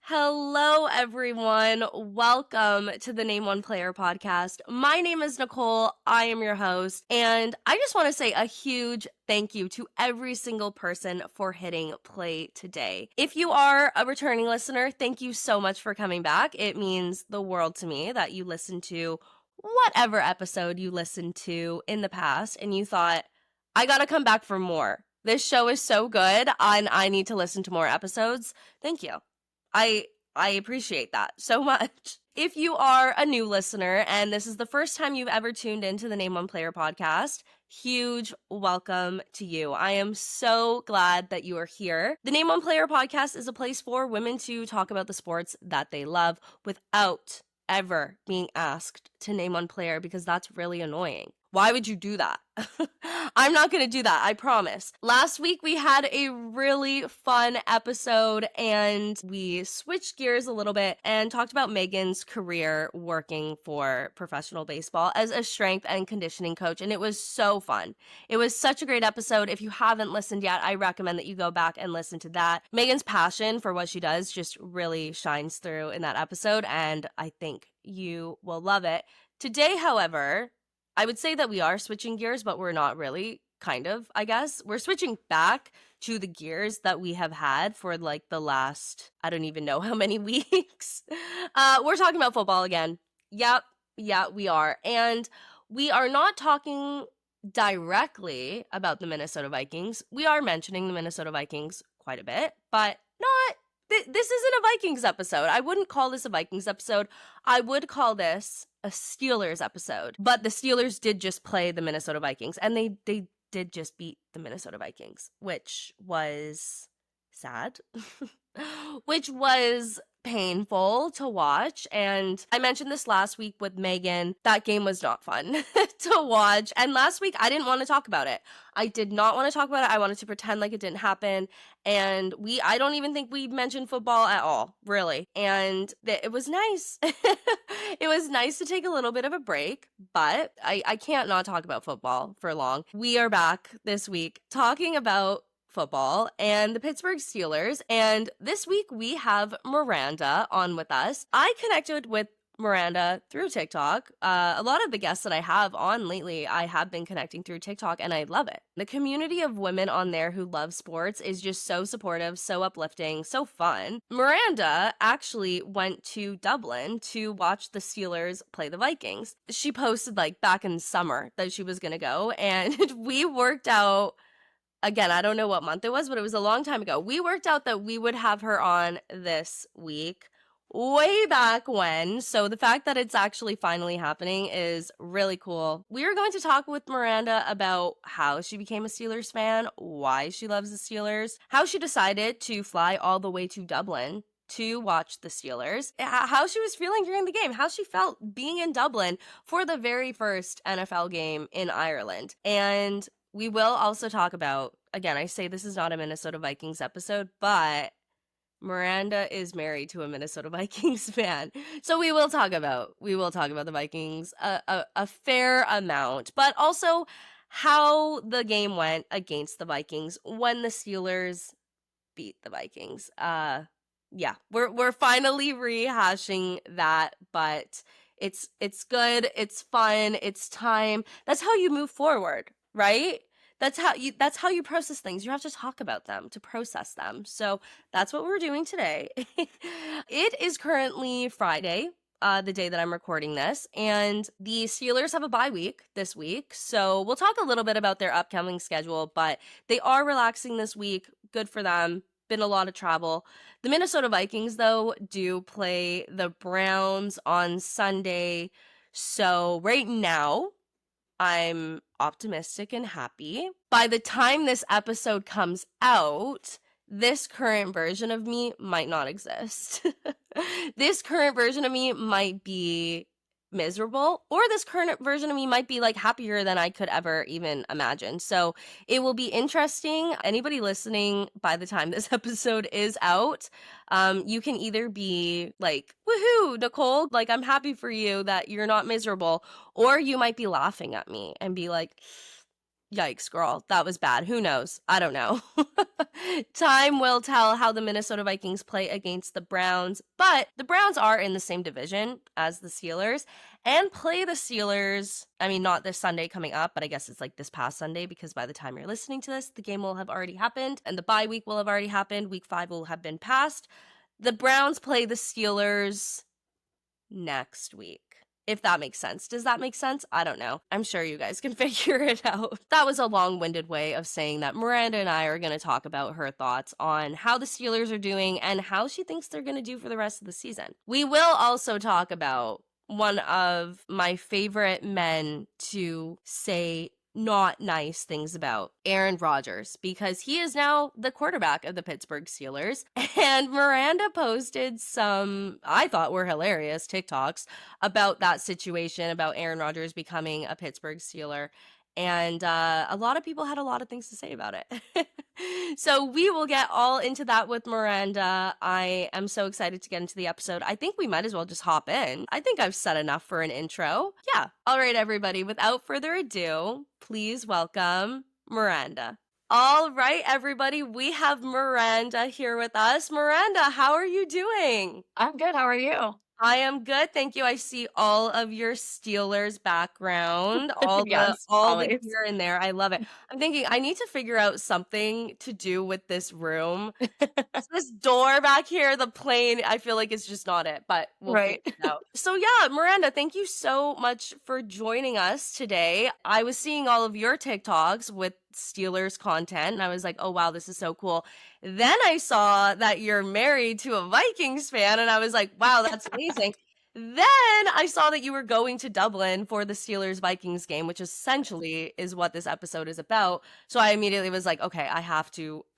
Hello, everyone. Welcome to the Name One Player podcast. My name is Nicole. I am your host. And I just want to say a huge thank you to every single person for hitting play today. If you are a returning listener, thank you so much for coming back. It means the world to me that you listened to whatever episode you listened to in the past and you thought, I got to come back for more. This show is so good and I need to listen to more episodes. Thank you. I appreciate that so much. If you are a new listener and this is the first time you've ever tuned into the Name One Player podcast, huge welcome to you. I am so glad that you are here. The Name One Player podcast is a place for women to talk about the sports that they love without ever being asked to name one player because that's really annoying. Why would you do that? I'm not going to do that, I promise. Last week we had a really fun episode and we switched gears a little bit and talked about Megan's career working for professional baseball as a strength and conditioning coach, and it was so fun. It was such a great episode. If you haven't listened yet, I recommend that you go back and listen to that. Megan's passion for what she does just really shines through in that episode, and I think you will love it. Today, however, I would say that we are switching gears, but we're not really, kind of, I guess. We're switching back to the gears that we have had for like the last, I don't even know how many weeks. We're talking about football again. Yep, yeah, we are. And we are not talking directly about the Minnesota Vikings. We are mentioning the Minnesota Vikings quite a bit, but not, this isn't a Vikings episode. I wouldn't call this a Vikings episode. I would call this a Steelers episode. But the Steelers did just play the Minnesota Vikings, and they did just beat the Minnesota Vikings, which was sad, which was painful to watch. And I mentioned this last week with Megan. That game was not fun to watch. And last week, I didn't want to talk about it. I did not want to talk about it. I wanted to pretend like it didn't happen. And I don't even think we mentioned football at all, really. And it was nice. It was nice to take a little bit of a break, but I can't not talk about football for long. We are back this week talking about football and the Pittsburgh Steelers. And this week we have Miranda on with us. I connected with Miranda through TikTok. A lot of the guests that I have on lately, I have been connecting through TikTok, and I love it. The community of women on there who love sports is just so supportive, so uplifting, so fun. Miranda actually went to Dublin to watch the Steelers play the Vikings. She posted like back in summer that she was gonna go, and we worked out. Again, I don't know what month it was, but it was a long time ago. We worked out that we would have her on this week, way back when. So the fact that it's actually finally happening is really cool. We are going to talk with Miranda about how she became a Steelers fan, why she loves the Steelers, how she decided to fly all the way to Dublin to watch the Steelers, how she was feeling during the game, how she felt being in Dublin for the very first NFL game in Ireland. And we will also talk about, again, I say this is not a Minnesota Vikings episode, but Miranda is married to a Minnesota Vikings fan. So we will talk about the Vikings a fair amount, but also how the game went against the Vikings when the Steelers beat the Vikings. Yeah, we're finally rehashing that, but it's good, it's fun, it's time. That's how you move forward, right? That's how you process things. You have to talk about them to process them. So that's what we're doing today. It is currently Friday, the day that I'm recording this, and the Steelers have a bye week this week. So we'll talk a little bit about their upcoming schedule, but they are relaxing this week. Good for them. Been a lot of travel. The Minnesota Vikings, though, do play the Browns on Sunday. So right now, I'm optimistic and happy. By the time this episode comes out, this current version of me might not exist. This current version of me might be miserable, or this current version of me might be like happier than I could ever even imagine. So it will be interesting. Anybody listening by the time this episode is out, you can either be like, woohoo, Nicole, like I'm happy for you that you're not miserable, or you might be laughing at me and be like, Yikes, girl. That was bad. Who knows? I don't know. Time will tell how the Minnesota Vikings play against the Browns, but the Browns are in the same division as the Steelers and play the Steelers. I mean, not this Sunday coming up, but I guess it's like this past Sunday because by the time you're listening to this, the game will have already happened and the bye week will have already happened. Week 5 will have been passed. The Browns play the Steelers next week. If that makes sense. Does that make sense? I don't know. I'm sure you guys can figure it out. That was a long-winded way of saying that Miranda and I are going to talk about her thoughts on how the Steelers are doing and how she thinks they're going to do for the rest of the season. We will also talk about one of my favorite men to say not nice things about, Aaron Rodgers, because he is now the quarterback of the Pittsburgh Steelers. And Miranda posted some, I thought were hilarious TikToks about that situation, about Aaron Rodgers becoming a Pittsburgh Steeler. And a lot of people had a lot of things to say about it. So we will get all into that with Miranda. I am so excited to get into the episode. I think we might as well just hop in. I think I've said enough for an intro. Yeah. All right, everybody. Without further ado, please welcome Miranda. All right, everybody. We have Miranda here with us. Miranda, how are you doing? I'm good. How are you? I am good, thank you. I see all of your Steelers background, all Yes, the always. here and there. I love it. I'm thinking I need to figure out something to do with this room. This door back here, the plane, I feel like it's just not it, but we'll figure Right. it out. So yeah, Miranda, thank you so much for joining us today. I was seeing all of your TikToks with Steelers content, and I was like, oh wow, this is so cool. Then I saw that you're married to a Vikings fan, and I was like, wow, that's amazing. Then I saw that you were going to Dublin for the Steelers Vikings game, which essentially is what this episode is about. So I immediately was like, okay, I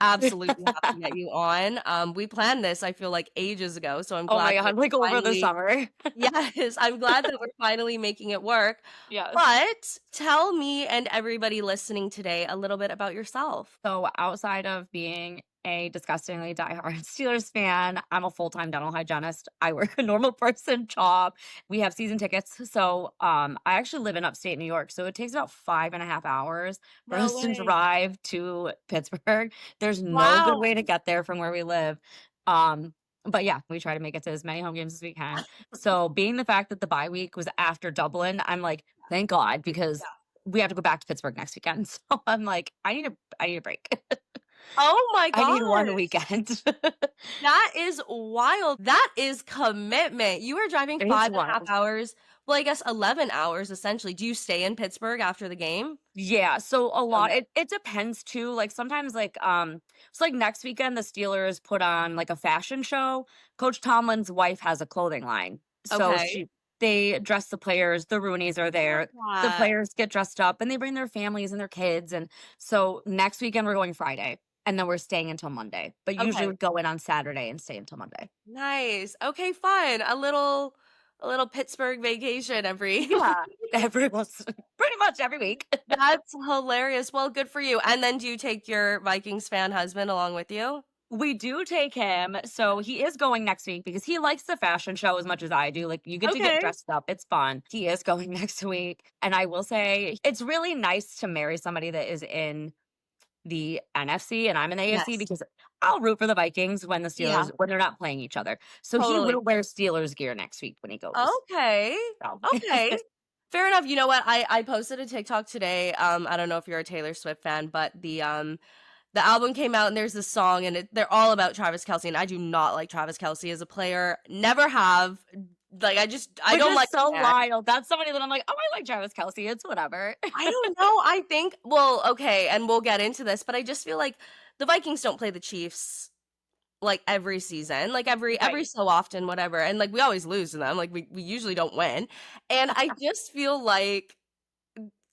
absolutely have to get you on. We planned this, I feel like ages ago. So I'm Oh my glad God, that like over the finally, summer. yes, I'm glad that we're finally making it work. Yes. But tell me and everybody listening today a little bit about yourself. So outside of being a disgustingly diehard Steelers fan, I'm a full-time dental hygienist. I work a normal person job. We have season tickets. So I actually live in upstate New York. So it takes about 5.5 hours for No us to way. drive to Pittsburgh. There's no good Wow. way to get there from where we live. Um, but yeah, we try to make it to as many home games as we can. So being the fact that the bye week was after Dublin, I'm like, thank God, because we have to go back to Pittsburgh next weekend. So I'm like, I need a break. Oh my I need one gosh. weekend. That is wild. That is commitment. You are driving It's 5.5 wild. hours. Well, I guess 11 hours essentially. Do you stay in Pittsburgh after the game? Yeah, so a lot Okay. it depends too. Like sometimes so like next weekend the Steelers put on like a fashion show. Coach Tomlin's wife has a clothing line. So Okay. they dress the players, the Roonies are I love there. The that. players get dressed up and they bring their families and their kids, and so next weekend we're going Friday and then we're staying until Monday. But usually Okay. we go in on Saturday and stay until Monday. Nice. Okay, fun. A little Pittsburgh vacation every Yeah, everyone's pretty much every week. That's hilarious. Well, good for you. And then do you take your Vikings fan husband along with you? We do take him. So he is going next week because he likes the fashion show as much as I do. Like you get to get Okay. dressed up. It's fun. He is going next week. And I will say it's really nice to marry somebody that is in the NFC and I'm in the AFC Yes. because I'll root for the Vikings when the Yeah, Steelers when they're not playing each other. So he totally. will wear Steelers gear next week when he goes. Okay. So Okay. Fair enough. You know what? I posted a TikTok today. I don't know if you're a Taylor Swift fan, but the album came out and there's this song and they're all about Travis Kelce, and I do not like Travis Kelce as a player. Never have. Like I which don't is like so the man. wild. That's somebody that I'm like, oh, I like Travis Kelsey. It's whatever. I don't know. I think well, okay, and we'll get into this, but I just feel like the Vikings don't play the Chiefs like every season, like every Right. so often, whatever. And like we always lose to them. Like we usually don't win. And I just feel like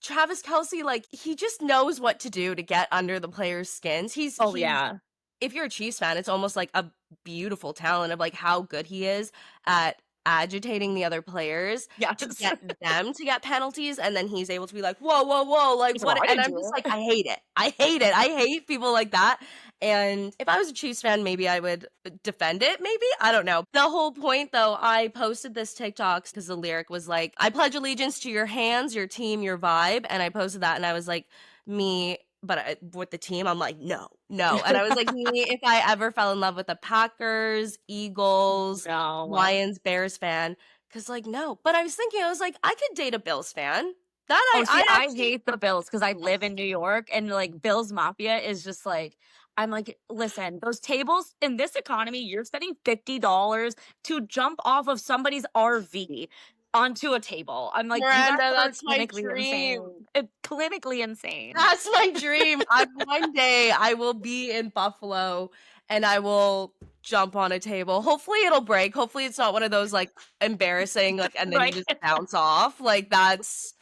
Travis Kelce, like he just knows what to do to get under the players' skins. Oh He's yeah. if you're a Chiefs fan, it's almost like a beautiful talent of like how good he is at agitating the other players to Yes. get them to get penalties, and then he's able to be like, "Whoa, whoa, whoa!" Like So what? I And didn't I'm do just like, it. I hate it. I hate it. I hate people like that. And if I was a Chiefs fan, maybe I would defend it. Maybe I don't know. The whole point, though, I posted this TikTok because the lyric was like, "I pledge allegiance to your hands, your team, your vibe," and I posted that, and I was like, me, but with the team, I'm like, no, no. And I was like, me, if I ever fell in love with the Packers, Eagles, No. Lions, Bears fan, because like, no. But I was thinking, I was like, I could date a Bills fan. That Oh, see, I I actually, hate the Bills because I live in New York and like Bills Mafia is just like, I'm like, listen, those tables in this economy, you're spending $50 to jump off of somebody's RV onto a table. I'm like, you guys Miranda, are that's my clinically dream. insane. Clinically insane. That's my dream. One day I will be in Buffalo and I will jump on a table. Hopefully it'll break. Hopefully it's not one of those like embarrassing like and then you Right? just bounce off. Like that's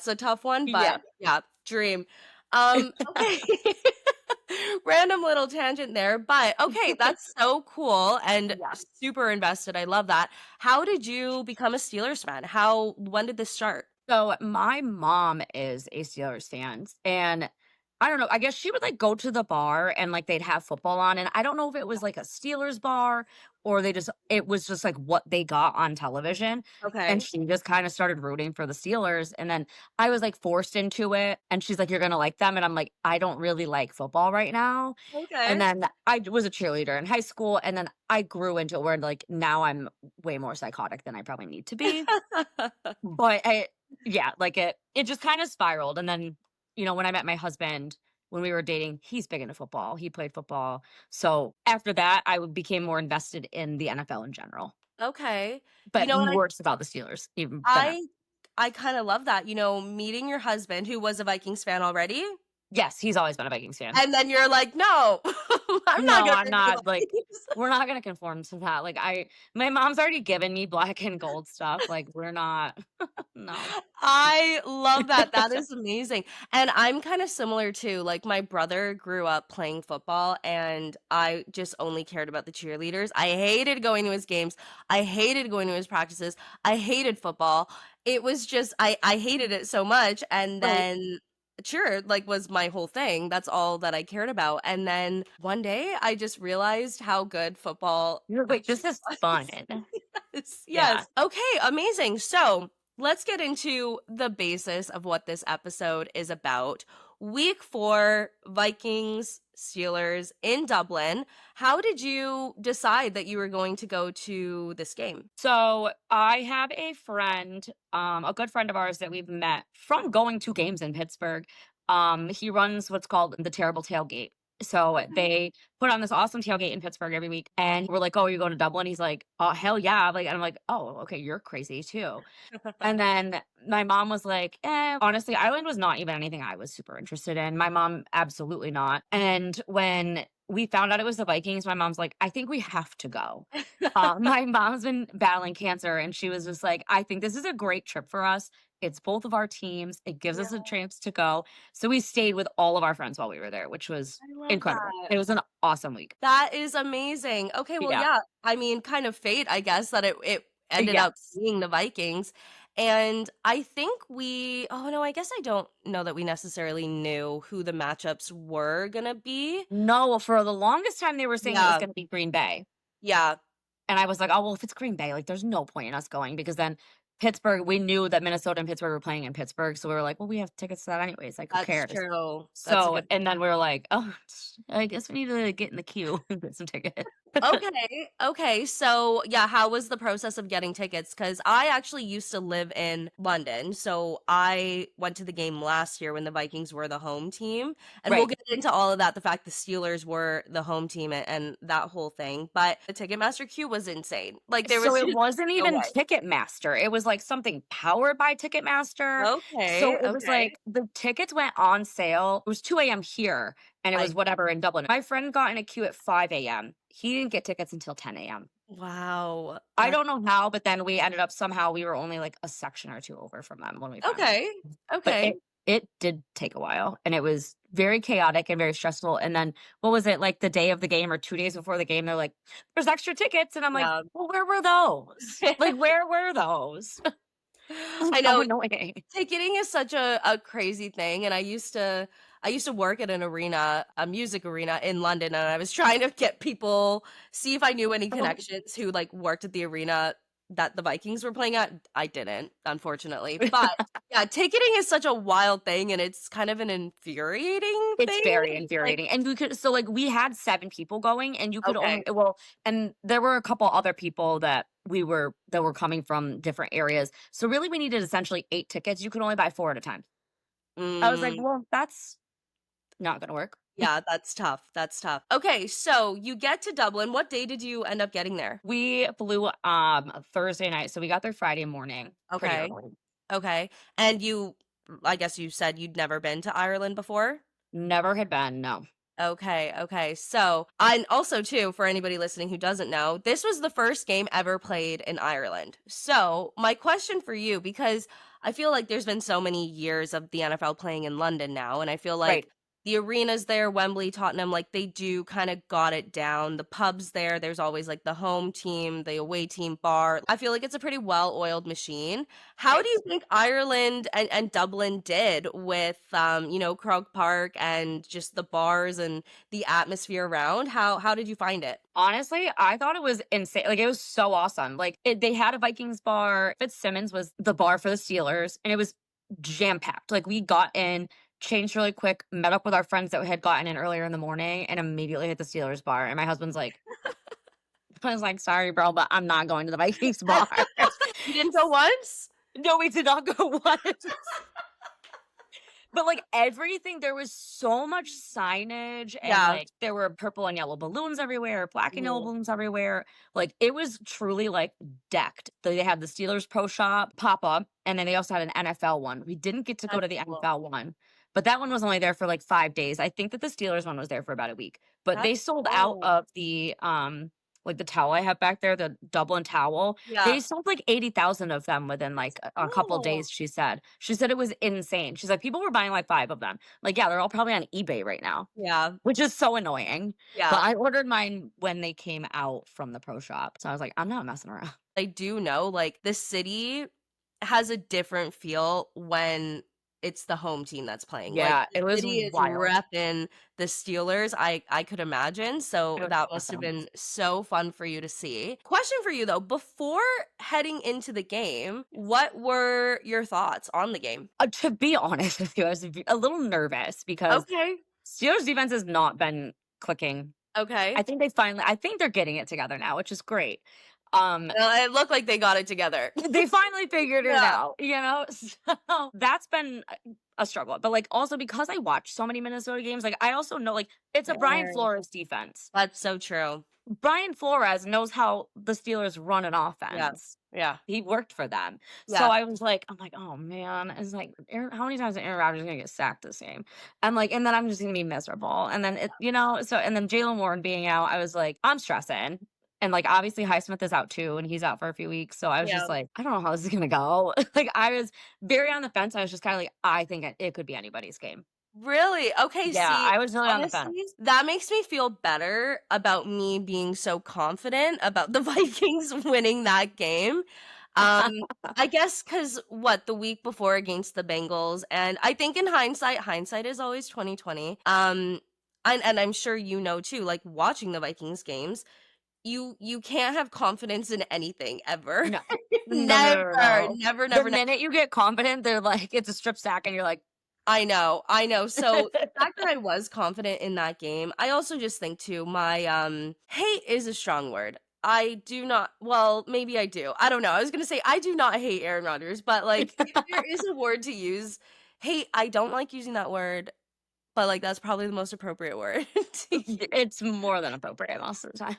a tough one, Yeah. but yeah, dream. Okay. Random little tangent there, but okay, that's so cool and Yeah. super invested. I love that. How did you become a Steelers fan? When did this start? So my mom is a Steelers fan, and I don't know, I guess she would like go to the bar and like they'd have football on, and I don't know if it was like a Steelers bar or it was just like what they got on television. And Okay. she just kind of started rooting for the Steelers. And then I was like forced into it. And she's like, you're going to like them. And I'm like, I don't really like football right now. And Okay. then I was a cheerleader in high school. And then I grew into it where like now I'm way more psychotic than I probably need to be. But yeah, like it just kind of spiraled. And then, when I met my husband, when we were dating, he's big into football. He played football. So after that, became more invested in the NFL in general, Okay. You but know what worse about the Steelers even than ever. I I kinda love that, meeting your husband who was a Vikings fan already, Yes, he's always been a Vikings fan. and then you're like, "No, I'm not No, gonna I'm root for the not like Vikings." we're not gonna conform to that. Like my mom's already given me black and gold stuff. Like we're not no. I love that, that is amazing, and I'm kinda similar too, like, my brother grew up playing football, and I just only cared about the cheerleaders. I hated going to his games, I hated going to his practices, I hated football. It was just I hated it so much, and Right. then cheer, like, was my whole thing, that's all that I cared about, and then one day, I just realized how good football You're like, this actually is fun. was. Yes, Yeah. yes. Okay, amazing. So let's get into the basis of what this episode is about. Week 4, Vikings, Steelers in Dublin. How did you decide that you were going to go to this game? So I have a friend, a good friend of ours that we've met from going to games in Pittsburgh. He runs what's called the Terrible Tailgate. So Okay. they put on this awesome tailgate in Pittsburgh every week, and we're like, "Oh, are you going to Dublin?" He's like, "Oh, hell yeah!" Like, and I'm like, "Oh, okay, you're crazy too." And then my mom was like, honestly, Ireland was not even anything I was super interested in. My mom, absolutely not. And when we found out it was the Vikings, my mom's like, I think we have to go. My mom's been battling cancer and she was just like, I think this is a great trip for us. It's both of our teams. It gives Yeah, us a chance to go. So we stayed with all of our friends while we were there, which was I love incredible. that. It was an awesome week. That is amazing. Okay, well, Yeah. yeah, I mean, kind of fate, I guess, that it ended up Yes. being the Vikings, and I think oh, no, I guess I don't know that we necessarily knew who the matchups were gonna be. No, for the longest time, they were saying it was Yeah, going to be Green Bay. yeah, And I was like, "Oh, well, if it's Green Bay, like, there's no point in us going," because then Pittsburgh, we knew that Minnesota and Pittsburgh were playing in Pittsburgh, so we were like, "Well, we have tickets to that anyways, like, who that's cares?" true. That's a So good and then we were like, "Oh, I guess we need to get in the queue and get some tickets." Okay, okay, so, yeah, how was the process of getting tickets? Because I actually used to live in London, so I went to the game last year when the Vikings were the home team, and we'll Right. get into all of that, the fact the Steelers were the home team and that whole thing, but the Ticketmaster queue was insane. Like, there So was it just wasn't no even way. Ticketmaster, it was, like, something powered by Ticketmaster. So Okay, it was okay. like the tickets went on sale. It was 2 a.m. here, and it was I whatever in Dublin. My friend got in a queue at 5 a.m. He didn't get tickets until 10 a.m. wow, I that's don't know how, but then we ended up somehow we were only like a section or 2 over from them when we finally okay, but okay. it did take a while, and it was very chaotic and very stressful, and then what was it, like, the day of the game or 2 days before the game, they're like, "There's extra tickets," and I'm like, Yeah. "Well, where were those? Like, where were those?" I So know annoying. ticketing is such a crazy thing, and I used to work at an arena, a music arena in London, and I was trying to get people see if I knew any Oh, connections who, like, worked at the arena that the Vikings were playing at? I didn't, unfortunately. But yeah, ticketing is such a wild thing and it's kind of an infuriating It's thing. very Like, infuriating, and we could so, like, we had 7 people going, and you could only okay. well, and there were a couple other people that were coming from different areas, so really we needed essentially 8 tickets, you could only buy 4 at a time. I was like, Mm, "Well, that's not gonna work." yeah, that's tough. That's tough. Okay, so you get to Dublin. What day did you end up getting there? We flew, Thursday night, so we got there Friday morning pretty Okay. early. Okay. And I guess you said you'd never been to Ireland before? Never had been, no. Okay, okay. So, and also too, for anybody listening who doesn't know, this was the first game ever played in Ireland. So, my question for you, because I feel like there's been so many years of the NFL playing in London now, and I feel Right. like the arenas there, Wembley, Tottenham, like they do kind of got it down. The pubs there, there's always like the home team, the away team bar. I feel like it's a pretty well-oiled machine. How do Right. you think Ireland and Dublin did with Croke Park and just the bars and the atmosphere around? How did you find it? Honestly, I thought it was insane. Like, it was so awesome. Like, they had a Vikings bar. Fitzsimmons was the bar for the Steelers, and it was jam packed. Like, we got in, changed really quick, met up with our friends that had gotten in earlier in the morning, and immediately hit the Steelers bar. And my husband's like, I was like, sorry, bro, but I'm not going to the Vikings bar. You didn't go once? No, we did not go once. But, like, everything there was so much signage and, Yeah. like, there were purple and yellow balloons everywhere, black and yellow Ooh, balloons everywhere. Like, it was truly, like, decked. They had the Steelers Pro Shop pop-up, and then they also had an NFL one. We didn't get to go that's to the cool. NFL one, but that one was only there for, like, 5 days. I think that the Steelers one was there for about a week. But they That's sold out cool. of like, the towel I have back there, the Dublin towel. Yeah. They sold, like, 80,000 of them within, like, a couple Cool. days, she said. She said it was insane. She's like, "People were buying, like, 5 of them." Like, yeah, they're all probably on eBay right now, Yeah. which is so annoying. But Yeah. I ordered mine when they came out from the pro shop. So I was like, "I'm not messing around." I do know, like, the city has a different feel when it's the home team that's playing. Like, Yeah, the it was city is wild. repping the Steelers, I could imagine, so It was that must have awesome. been so fun for you to see. Question for you, though, before heading into the game, what were your thoughts on the game? To be honest with you, I was a little nervous because Okay, Steelers defense has not been clicking. okay. I think they're getting it together now, which is great. Um, It looked like they got it together. They finally figured it Yeah. out, you know? So that's been a struggle. But, like, also because I watch so many Minnesota games, like, I also know, like, it's a Brian Fair. Flores defense. That's so true. Brian Flores knows how the Steelers run an Yeah, offense. yeah, He worked for them. So yeah. I'm like, "Oh, man." It's like, how many times is Aaron Rodgers gonna get sacked this game? I'm like, and then I'm just gonna be miserable. And then and then Jalen Warren being out, I was like, I'm stressing. And, like, obviously Highsmith is out too, and he's out for a few weeks. So I was Yeah. just like, I don't know how this is gonna go. Like, I was very on the fence. I was just kind of like, I think it could be anybody's game. Really? Okay, Yeah, see, I was really on the fence. honestly, that makes me feel better about me being so confident about the Vikings winning that game. Um, I guess because what, the week before against the Bengals, and I think in hindsight is always 2020. And I'm sure you know too, like watching the Vikings games, you can't have confidence in anything ever. No. No, no, no, Never, no. never, The never, minute you get confident, they're like, it's a strip sack, and you're like, I know, I know. So the fact that I was confident in that game, I also just think too, my hate is a strong word. I do not, well, maybe I do. I don't know. I was gonna say I do not hate Aaron Rodgers, but like if there is a word to use, hate, I don't like using that word, but like that's probably the most appropriate word to it's more than appropriate most of the time.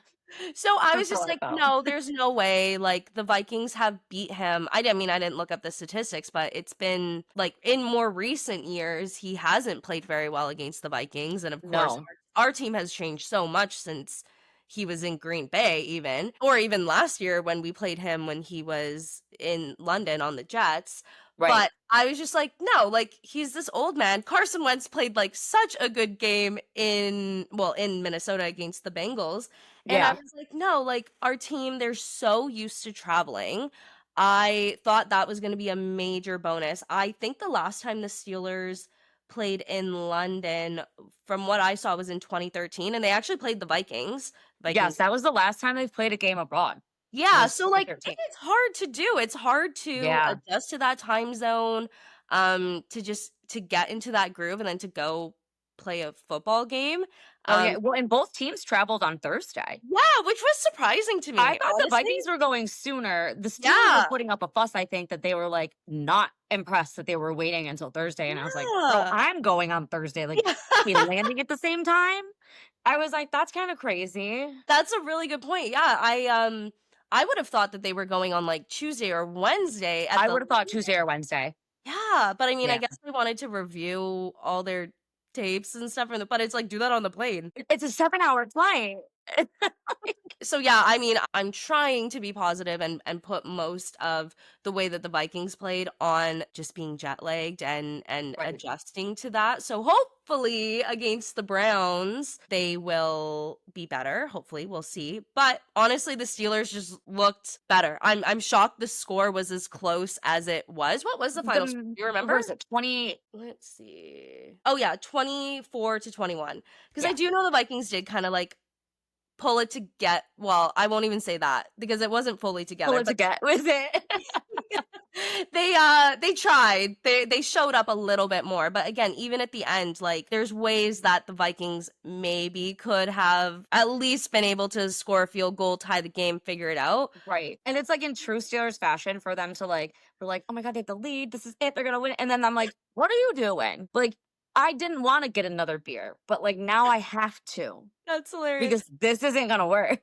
So I was That's how just I like, felt. no, there's no way. Like the Vikings have beat him. I didn't look up the statistics, but it's been like in more recent years, he hasn't played very well against the Vikings. And of course, No. our team has changed so much since he was in Green Bay, even, or even last year when we played him when he was in London on the Jets. Right. But I was just like, no, like he's this old man. Carson Wentz played like such a good game in Minnesota against the Bengals. And I Yeah. was like, no, like our team, they're so used to traveling. I thought that was going to be a major bonus. I think the last time the Steelers played in London, from what I saw, was in 2013, and they actually played the Vikings. Yes, Vikings, that was the last time they've played a game abroad. Yeah, so, Super like, 13. it's hard to do, it's hard to Yeah. adjust to that time zone, to just to get into that groove and then to go play a football game, Oh, yeah. um Well, and both teams traveled on Thursday. yeah, which was surprising to I me, thought the honestly. Vikings were going sooner. The Steelers were Yeah, putting up a fuss, I think, that they were, like, not impressed that they were waiting until Thursday, and I was like, "Girl, yeah. I'm going on Thursday, like, Yeah. we landing at the same time?" I was like, "That's kinda crazy." That's a really good point, yeah, I would have thought that they were going on, like, Tuesday or Wednesday at I the would've thought latest. Tuesday or Wednesday. Yeah, but I mean, I Yeah. guess they wanted to review all their tapes and stuff, but it's like, do that on the plane. It's a 7-hour flight. So yeah, I mean, I'm trying to be positive and put most of the way that the Vikings played on just being jet lagged and Right. adjusting to that. So hopefully against the Browns, they will be better. Hopefully, we'll see. But honestly, the Steelers just looked better. I'm shocked the score was as close as it was. What was the final score? Do you remember? What is it, 20? Let's see. Oh yeah, 24-21. Because I Yeah, do know the Vikings did kind of like pull it to get well, I won't even say that because it wasn't fully pull together, it but together was it? they tried. They showed up a little bit more, but again, even at the end, like there's ways that the Vikings maybe could have at least been able to score a field goal, tie the game, figure it out. Right, and it's, like, in true Steelers fashion for them to, like we're like, "Oh my god, they have the lead, this is it, they're gonna win," and then I'm like, "What are you doing?" Like, I didn't wanna get another beer, but, like, now I have to That's hilarious. because this isn't gonna work.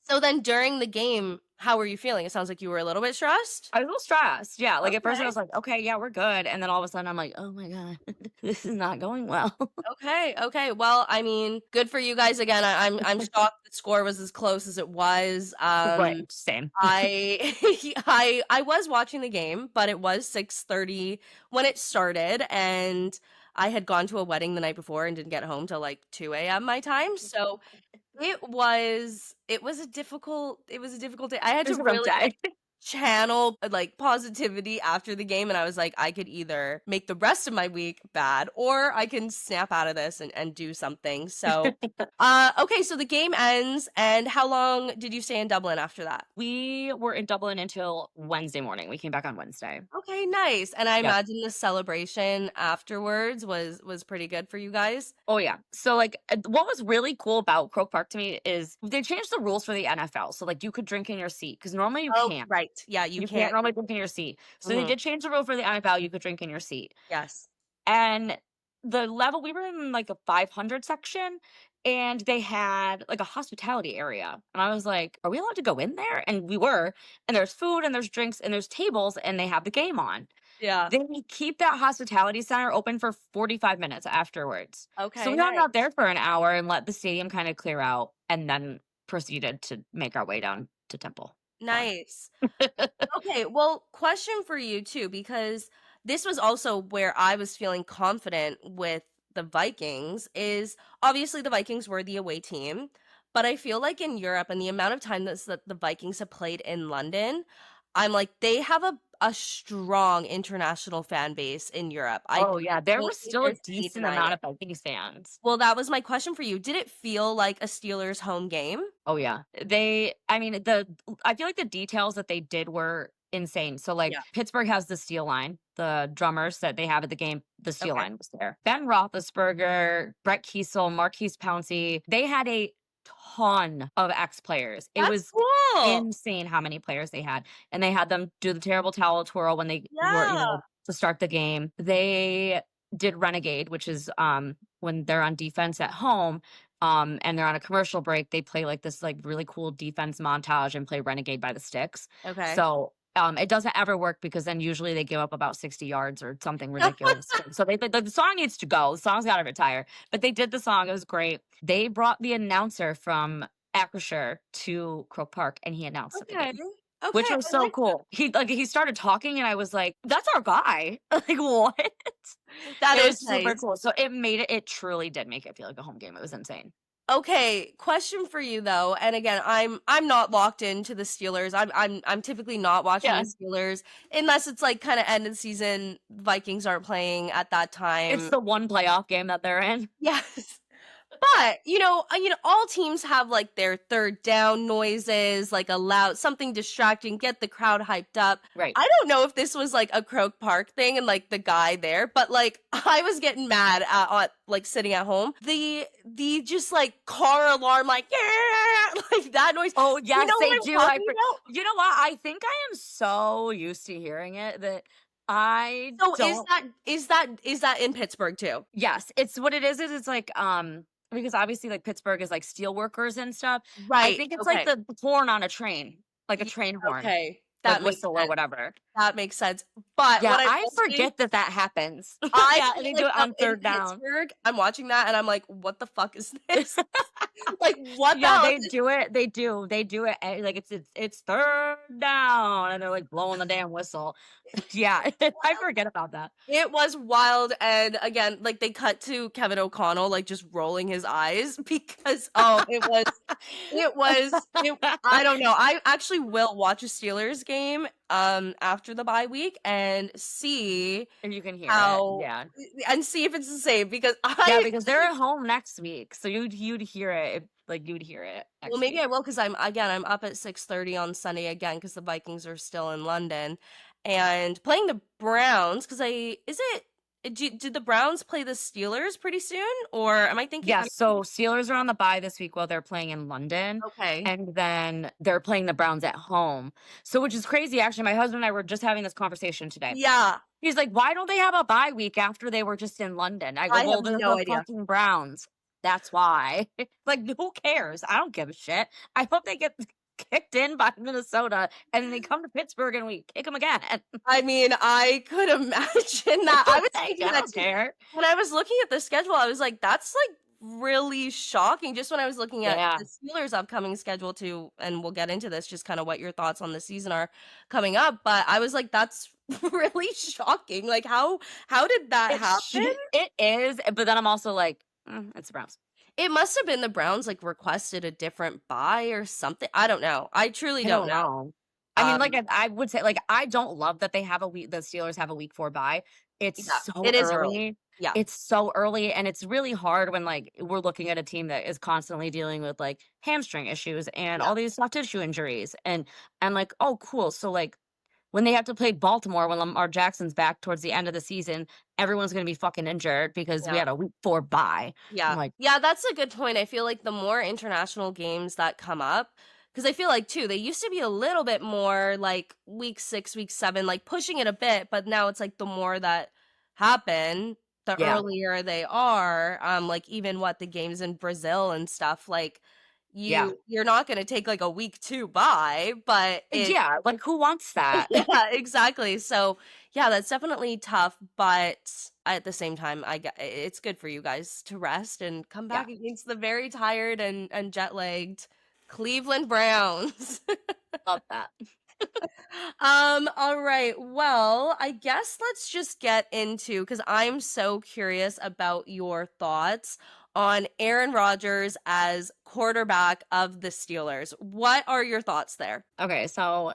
So then during the game, how were you feeling? It sounds like you were a little bit stressed? I was a little stressed, yeah, like, at first I Okay. was like, "Okay, yeah, we're good," and then all of a sudden I'm like, "Oh my god, this is not going well." Okay, okay. Well, I mean, good for you guys again. I'm shocked the score was as close as it was. Right, same. I I was watching the game, but it was 6:30 when it started, and I had gone to a wedding the night before and didn't get home till like 2 a.m. my time. So it was a difficult day. I had It to was a rough really day. channel like positivity after the game, and I was like, I could either make the rest of my week bad or I can snap out of this and do something. So okay, so the game ends, and how long did you stay in Dublin after that? We were in Dublin until Wednesday morning, we came back on Wednesday. Okay, nice. And I Yep. imagine the celebration afterwards was pretty good for you guys. Oh, yeah. So, like, what was really cool about Croke Park to me is they changed the rules for the NFL. So, like, you could drink in your seat because normally you Oh, can't. right. Yeah, you You can't can't. normally drink in your seat. So they Mhm. did change the rule for the NFL. You could drink in your seat. Yes. And the level we were in like a 500 section, and they had like a hospitality area. And I was like, "Are we allowed to go in there?" And we were. And there's food and there's drinks and there's tables and they have the game on. Yeah. They keep that hospitality center open for 45 minutes afterwards. So Okay, we hung out nice. there for an hour and let the stadium kind of clear out and then proceeded to make our way down to Temple. Fun. Nice. Okay, well, question for you too, because this was also where I was feeling confident with the Vikings, is obviously the Vikings were the away team, but I feel like in Europe and the amount of time that the Vikings have played in London, I'm like they have a strong international fan base in Europe. I Oh, yeah, there don't was think still a there's any decent denying amount it. of Vikings fans. Well, that was my question for you. Did it feel like a Steelers home game? Oh, yeah. I mean, I feel like the details that they did were insane. So, like, Yeah. Pittsburgh has the steel line, the drummers that they have at the game, the steel Okay. line was there. Ben Roethlisberger, Brett Kiesel, Marquise Pouncey, they had a ton of ex-players. It That's was cool. insane how many players they had, and they had them do the terrible towel twirl when they were, Yeah. to start the game. They did Renegade, which is, when they're on defense at home, and they're on a commercial break, they play, like, this, like, really cool defense montage and play Renegade by the Sticks. Okay. So, it doesn't ever work because then usually they give up about 60 yards or something ridiculous. So the song needs to go. The song's gotta retire. But they did the song, it was great. They brought the announcer from Acrisure to Croke Park, and he announced at the Okay. game, which Okay, was I so like cool. He started talking, and I was like, "That's our guy." Like, "What?" that It is was super nice. cool. So it truly did make it feel like a home game. It was insane. Okay, question for you though, and again, I'm not locked into the Steelers. I'm typically not watching the Yeah. Steelers unless it's like kind of end of season. Vikings aren't playing at that It's time. the one playoff game that they're in. Yes. But, all teams have, like, their third down noises, like, a loud something distracting, get the crowd hyped up. Right. I don't know if this was, like, a Croke Park thing and, like, the guy there, but, like, I was getting mad at like, sitting at home. The just, like, car alarm, like, "Yeah," like, that noise. Oh, You yes, know what they I'm do. talking about? You know what? I think I am so used to hearing it that I So, don't. is that in Pittsburgh too? Yes, it's what it is it's like, because obviously, like, Pittsburgh is, like, steel workers and stuff. I Right, think it's like okay. the horn on a train, like a Yeah, train horn, okay. like That makes whistle or sense. whatever. That makes sense. But Yeah, what I I will say, forget that that happens. I Yeah, and feel they do like it now on in 3rd down. Pittsburgh, I'm watching that and I'm like, "What the fuck is this?" Like, what the Yeah, hell is they this? do it, they do it, like, it's 3rd down, and they're, like, blowing the damn whistle. Yeah, I forget about that. It was wild, and again, like, they cut to Kevin O'Connell, like, just rolling his eyes because, it I don't know. I actually will watch a Steelers game, after the bye week and see And you can hear it, how yeah. and see if it's the same because Yeah, because they're at home next week, so you'd hear it, you'd hear it well, next maybe week. I will because I'm up at 6:30 on Sunday again because the Vikings are still in London and playing the Browns. Because I is it did the Browns play the Steelers pretty soon, or am I thinking Yeah, I'm so Steelers are on the bye this week while they're playing in London, okay. and then they're playing the Browns at home. So which is crazy, actually, my husband and I were just having this conversation today. Yeah, He's like, "Why don't they have a bye week after they were just in London?" I go, I have "Well, they're no the idea. fucking Browns. That's why." Like, who cares? I don't give a shit. I hope they get kicked in by Minnesota, and then they come to Pittsburgh and we kick them again. I mean, I could imagine that. I was Like, thinking I that don't too. care. When I was looking at the schedule, I was like, "That's, like, really shocking," just when I was looking at Yeah. the Steelers' upcoming schedule too, and we'll get into this, just kinda what your thoughts on the season are coming up, but I was like, "That's really shocking." Like, how did that happen? It is, but then I'm also like, it's the Browns. It must have been the Browns, like, requested a different buy or something. I don't know. I truly I don't don't know. know. I mean, like, Um, I would say, like, I don't love that they have a week the Steelers have a week 4 bye. It's yeah, so it is early. early. Yeah, It's so early, and it's really hard when, like, we're looking at a team that is constantly dealing with, like, hamstring issues and yeah, all these soft tissue injuries, and I'm like, "Oh, cool." So, like, when they have to play Baltimore when Lamar Jackson's back towards the end of the season, everyone's gonna be fucking injured because we yeah. had a week 4 bye. I'm Yeah. like, Yeah, that's a good point. I feel like the more international games that come up, because I feel like too, they used to be a little bit more like week 6, week 7, like pushing it a bit, but now it's like the more that happen, the yeah. earlier they are. Like even what the games in Brazil and stuff, like Yeah. you're not gonna take like a week 2 bye, but it Yeah, like, who wants that? yeah, exactly. So, yeah, that's definitely tough, but at the same time, it's good for you guys to rest and come Yeah, back against the very tired and jet-lagged Cleveland Browns. love that. All right. Well, I guess let's just get into because I'm so curious about your thoughts on Aaron Rodgers as quarterback of the Steelers. What are your thoughts there? Okay, so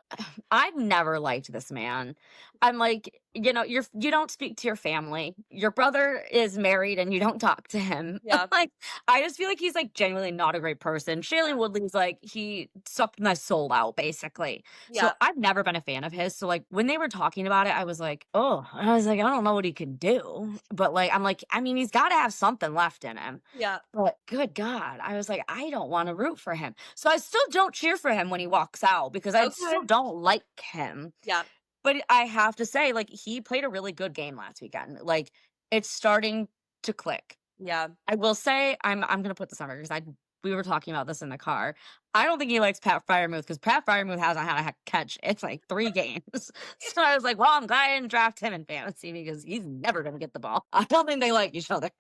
I've never liked this man. I'm like, you don't speak to your family. Your brother is married and you don't talk to him. Yeah. Like, I just feel like he's like genuinely not a great person. Shailene Woodley's like, he sucked my soul out, basically. So Yeah. I've never been a fan of his. So like when they were talking about it, I was like, oh, I was like, I don't know what he can do. But like, I'm like, I mean, he's gotta have something left in him. Yeah. But good God, I was like, I don't wanna root for him. So I still don't cheer for him when he walks out because I Okay. still don't like him. Yeah. But I have to say, like, he played a really good game last weekend. Like, it's starting to click. Yeah. I will say I'm gonna put this on because I we were talking about this in the car. I don't think he likes Pat Fryermuth because Pat Fryermuth hasn't had a catch. It's like 3 games. So I was like, well, I'm glad I didn't draft him in fantasy because he's never gonna get the ball. I don't think they like each other.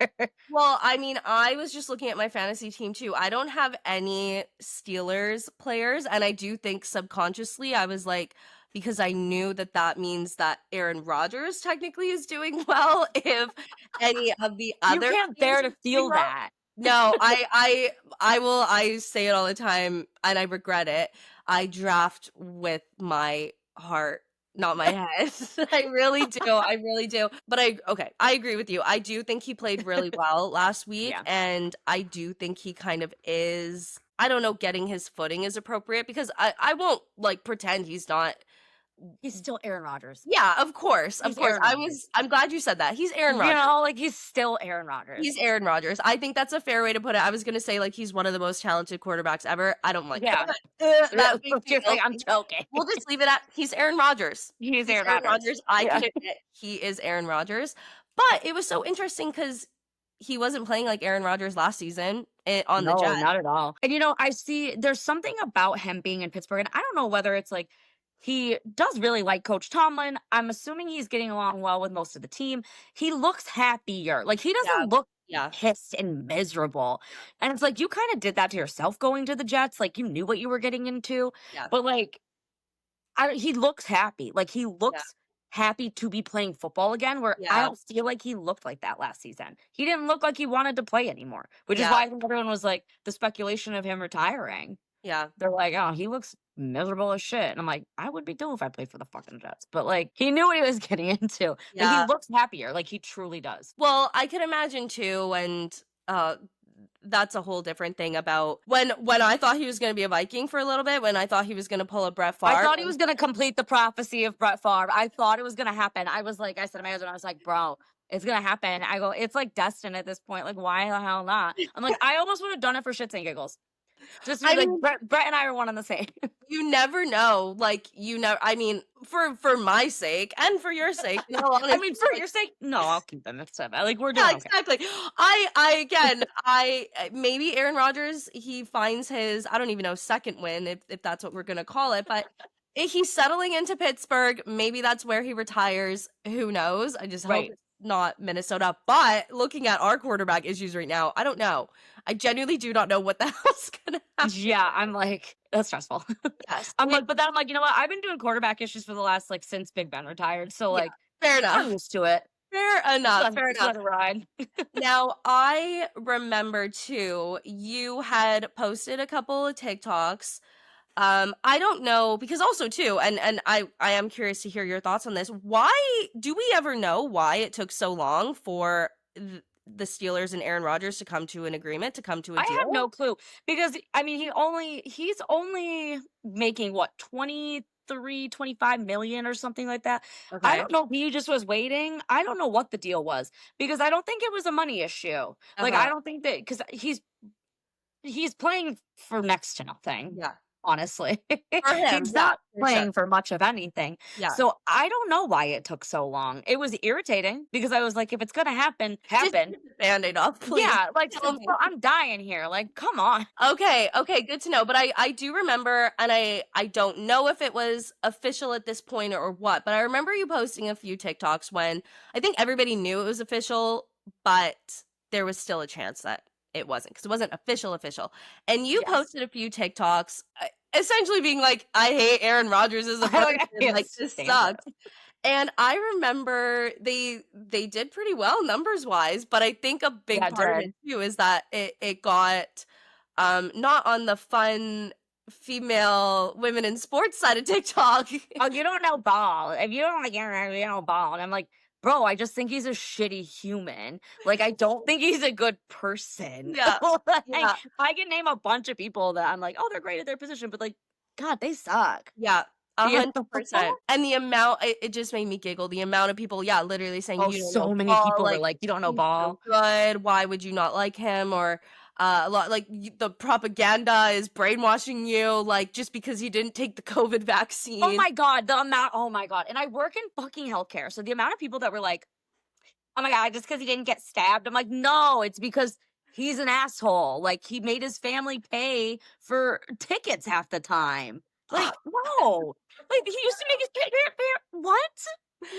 Well, I mean, I was just looking at my fantasy team too. I don't have any Steelers players, and I do think subconsciously I was like, because I knew that that means that Aaron Rodgers technically is doing well if any of the You other can't players bear are to doing feel well. that. No, I say it all the time and I regret it. I draft with my heart. not my head. I really do, I really do. But I agree with you. I do think he played really well last week, Yeah. and I do think he kind of is, I don't know, getting his footing is appropriate because I won't, like, pretend he's not. He's still Aaron Rodgers. Yeah, of course, of He's course. Aaron Rodgers. I'm glad you said that. He's Aaron You Rodgers. know, like, he's still Aaron He's Rodgers. Aaron Rodgers. I think that's a fair way to put it. I was gonna say, like, he's one of the most talented quarterbacks ever. I don't like Yeah. that makes me You're like, I'm guilty. joking. We'll just leave it at he's Aaron Rodgers. He's He's Aaron Aaron Rodgers. Rodgers. I Yeah. can admit he is Aaron Rodgers. But it was so interesting because he wasn't playing like Aaron Rodgers last season on the No, Jets. not at all. And, you know, I see there's something about him being in Pittsburgh, and I don't know whether it's like he does really like Coach Tomlin. I'm assuming he's getting along well with most of the team. He looks happier. Like, he Yeah, doesn't look yeah, pissed and miserable. And it's like, you kind of did that to yourself going to the Jets. Like, you knew what you were getting into. yeah, But, like, he looks happy. Like, he yeah, looks happy to be playing football again, where I yeah, don't feel like he looked like that last season. He didn't look like he wanted to play anymore, which is yeah, why I think everyone was like, the speculation of him retiring. yeah, They're like, "Oh, he looks miserable as shit." And I'm like, I would be too if I played for the fucking Jets. But like, he knew what he was getting into. Like, he yeah. looks happier. Like, he truly does. Well, I can imagine too, and uh that's a whole different thing about when I thought he was gonna be a Viking for a little bit, when I thought he was gonna pull a Brett I Favre. thought he was gonna complete the prophecy of Brett Favre. I thought it was gonna happen. I was like, I said to my husband, I was like, bro, it's gonna happen. I go, it's like destined at this point. Like, why the hell not? I'm like, I almost would have done it for shits and giggles. Just to I be like, mean, Brett and I are one and the same. you never know. Like, you know, I mean, for my sake and for your sake, in all I honesty, mean, for like, your sake, no, I'll keep them. It's like, we're yeah, doing okay. exactly. Again, maybe Aaron Rodgers, he finds his, I don't even know, second win, if that's what we're gonna call it, but he's settling into Pittsburgh. Maybe that's where he retires. Who knows? I just hope Right. it's not Minnesota. But looking at our quarterback issues right now, I don't know. I genuinely do not know what the hell's gonna happen. Yeah, I'm like, that's stressful. Yes. I'm like, but then I'm like, you know what? I've been doing quarterback issues for the last, like, since Big Ben retired. So, Yeah, like, fair I'm enough. used to it. Fair enough. Fair Just enough. let it ride. Now, I remember too, you had posted a couple of TikToks. I don't know, because also too, and I am curious to hear your thoughts on this. Why do we ever know why it took so long for the Steelers and Aaron Rodgers to come to an agreement, to come to a I have deal? no clue because I mean, he's only making what 23, 25 million or something like that. I Okay. don't know if he just was waiting. I don't know what the deal was because I don't think it was a money issue. Like, Uh-huh. I don't think that because he's playing for next to nothing. Yeah. Honestly, For him, he's yeah, not for sure. playing for much of anything. Yeah. So I don't know why it took so long. It was irritating because I was like, if it's gonna happen, Just happen. rip the Band-Aid off, please. Yeah, like, Tell me. bro, I'm dying here. Like, come on. Okay, okay, good to know. But I do remember, and I don't know if it was official at this point or what, but I remember you posting a few TikToks when I think everybody knew it was official, but there was still a chance that it wasn't, because it wasn't official. And you Yes. posted a few TikToks, essentially being like, "I hate Aaron Rodgers as a person. I can't Like, this stand sucks." it. And I remember they did pretty well numbers wise, but I think a big Yeah, it part of did. it too is that it got not on the fun female women in sports side of TikTok. Oh, you don't know ball. If you don't like Aaron, you don't know ball. And I'm like, bro, I just think he's a shitty human. Like, I don't think he's a good person. Yeah. Like, Yeah. I can name a bunch of people that I'm like, oh, they're great at their position, but like, God, they suck. Yeah. You know? 100%. And the amount, it just made me giggle. The amount of people, yeah, literally saying, Oh, "You don't know so many ball, people were like, like, you don't know he's so ball. good. Why would you not like him?" Or a lot like, the propaganda is brainwashing you, like, just because he didn't take the COVID vaccine. Oh my God, the amount, oh my God. And I work in fucking healthcare. So the amount of people that were like, oh my God, just because he didn't get stabbed. I'm like, no, it's because he's an asshole. Like, he made his family pay for tickets half the time. Like, no. Like, he used to make his what?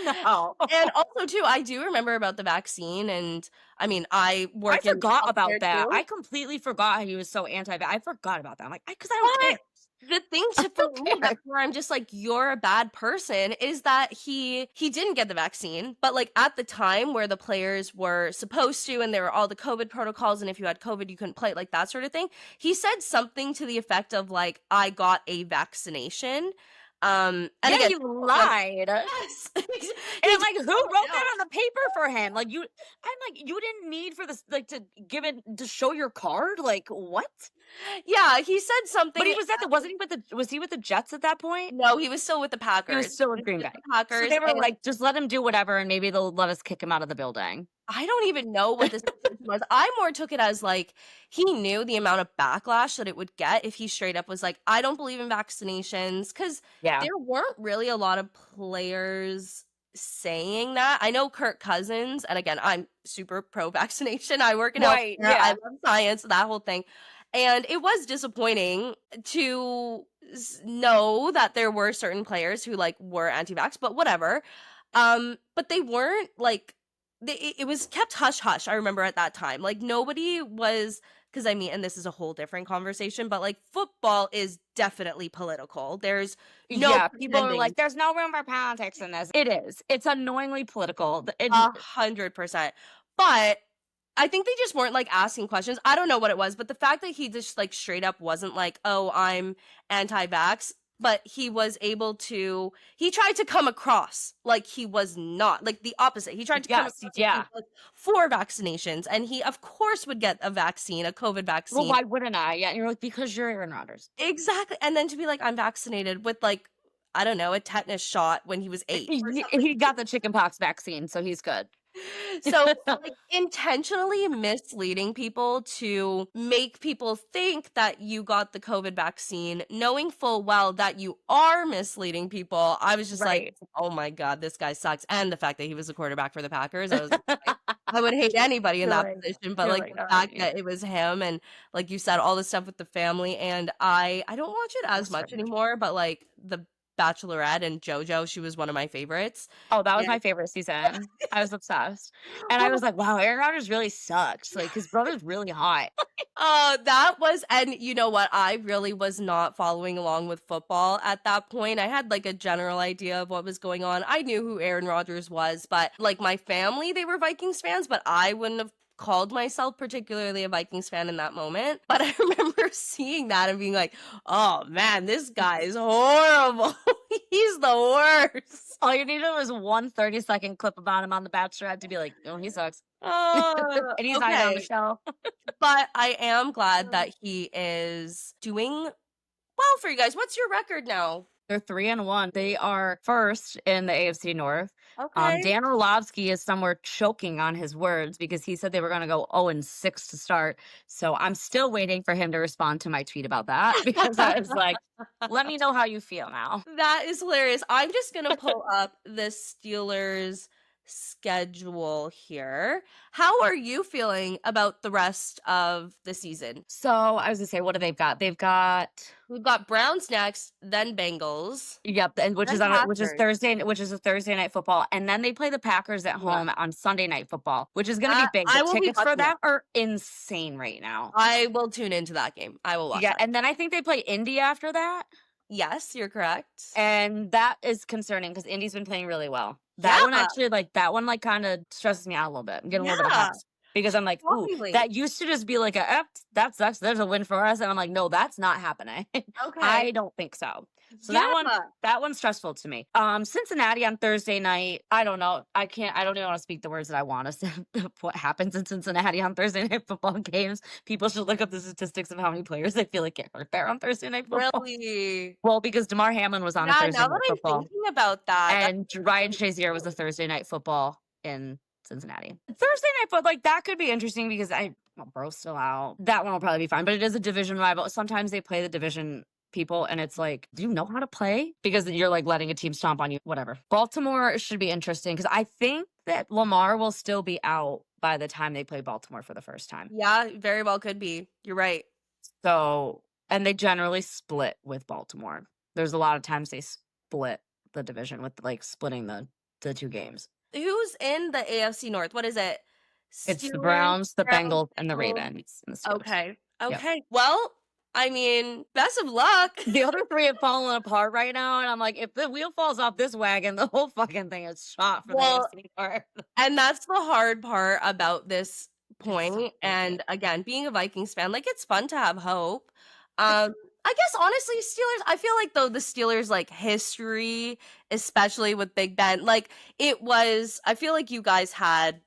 No. And also too, I do remember about the vaccine, and I mean, I I work in forgot about healthcare that. too. I completely forgot he was so anti. I forgot about that. I'm like, because I don't But care. the thing I to for don't me, care. that's where I'm just like, you're a bad person, is that he didn't get the vaccine, but like at the time where the players were supposed to, and there were all the COVID protocols, and if you had COVID, you couldn't play, like that sort of thing. He said something to the effect of like, "I got a vaccination." And Yeah, again, you lied. And yes, he I'm just like, who wrote wrote it down. that on the paper for him? Like I'm like, you didn't need for this, like, to give it to show your card. Like, what? Yeah, he said But he something. was at the wasn't he with the was he with the Jets at that point? No, he was still with the He was Packers. still He with was Green with Bay. the So Packers, they were and like, just let him do whatever and maybe they'll let us kick him out of the building. I don't even know what the situation was. I more took it as, like, he knew the amount of backlash that it would get if he straight up was like, "I don't believe in vaccinations," because Yeah. there weren't really a lot of players saying that. I know Kirk Cousins, and again, I'm super pro-vaccination. I work in Right. healthcare. I Yeah. love science, that whole thing. And it was disappointing to know that there were certain players who, like, were anti-vax, but whatever. But they weren't, like, it was kept hush hush. I remember at that time, like, nobody was, because I mean, and this is a whole different conversation, but like, football is definitely political. There's no Yeah, people are pretending. like, "There's no room for politics in this." It is. It's annoyingly political. 100%. But I think they just weren't, like, asking questions. I don't know what it was, but the fact that he just, like, straight up wasn't like, "Oh, I'm anti-vax," but he was able to, he tried to come across like he was not, like, the opposite. He tried to come Yes, across like he yeah. was for vaccinations, and he, of course, would get a vaccine, a COVID Well, vaccine. why wouldn't I? Yeah, and you're like, "Because you're Aaron Rodgers." Exactly, and then to be like, "I'm vaccinated," with, like, I don't know, a tetanus shot when he was 8 or something. He got the chickenpox vaccine, so he's good. So, like, intentionally misleading people to make people think that you got the COVID vaccine, knowing full well that you are misleading people, I was just like, Right. "Oh my god, this guy sucks." And the fact that he was a quarterback for the Packers, I was like, I would hate anybody in You're that like position, but, you're like, like, the "Alright, fact yeah." that it was him and, like you said, all the stuff with the family, and I don't watch it as That's much strange. anymore, but, like, The Bachelorette and JoJo, she was one of my favorites. Oh, that was And my favorite season. I was obsessed. And I was like, "Wow, Aaron Rodgers really sucks." Like, his brother's really hot. That was, and you know what? I really was not following along with football at that point. I had, like, a general idea of what was going on. I knew who Aaron Rodgers was, but, like, my family, they were Vikings fans, but I wouldn't have called myself particularly a Vikings fan in that moment. But I remember seeing that and being like, "Oh man, this guy is horrible. He's the worst." All you needed was one 30-second clip about him on The Bachelorette to be like, "Oh, he sucks." Oh, And he's not even on the okay. show. But I am glad that he is doing well for you guys. What's your record now? They're 3-1. They are first in the AFC North. Okay. Dan Orlovsky is somewhere choking on his words because he said they were gonna go 0-6 to start. So I'm still waiting for him to respond to my tweet about that because I was like, "Let me know how you feel now." That is hilarious. I'm just gonna pull up the Steelers schedule here. How are you feeling about the rest of the season? So I was gonna say, what do they've got? They've got We've got Browns next, then Bengals, yep, and then Packers. Which is a Thursday night football, and then they play the Packers at Yeah, home on Sunday night football, which is gonna be that big. The I will be tickets for watching it. that are insane right now. I will tune into that game. I will watch Yeah, that. and then I think they play Indy after that. Yes, you're correct. And that is concerning because Indy's been playing really well. That Yeah, one actually, like, that one, like, kinda stresses me out a little bit. I'm getting a little bit of yeah, hot because I'm like, "Ooh, strongly. that used to just be like a, that sucks, there's a win for us," and I'm like, "No, that's not happening." Okay. I don't think so. So Yeah. that one's stressful to me. Cincinnati on Thursday night, I don't know. I don't even wanna speak the words that I wanna say of what happens in Cincinnati on Thursday night football games. People should look up the statistics of how many players they feel like get hurt there on Thursday night football. Really? Well, because Damar Hamlin was on a Yeah, Thursday now that night I'm football. thinking about that, that's And Ryan Shazier was a Thursday night football in Cincinnati. Thursday night foot like, that could be interesting because well, Burrow's still out. That one will probably be fine, but it is a division rival. Sometimes they play the division people and it's like, do you know how to play? Because you're, like, letting a team stomp on you, whatever. Baltimore should be interesting because I think that Lamar will still be out by the time they play Baltimore for the first time. yeah, very well could be. You're right. So and they generally split with Baltimore. There's a lot of times they split the division with, like, splitting the 2 games. Who's in the AFC North? What is it? It's the Steelers, Browns, the Browns, Bengals, and the Bengals. Ravens, and the Steelers. Okay. Yep. Okay. Well, I mean, best of luck. The other 3 have fallen apart right now, and I'm like, if the wheel falls off this wagon, the whole fucking thing is shot for the Well, AFC North. and that's the hard part about this It's so point. crazy. And again, being a Vikings fan, like, it's fun to have hope. Um, I guess honestly, Steelers, I feel like though the Steelers like history, especially with Big Ben, like I feel like you guys had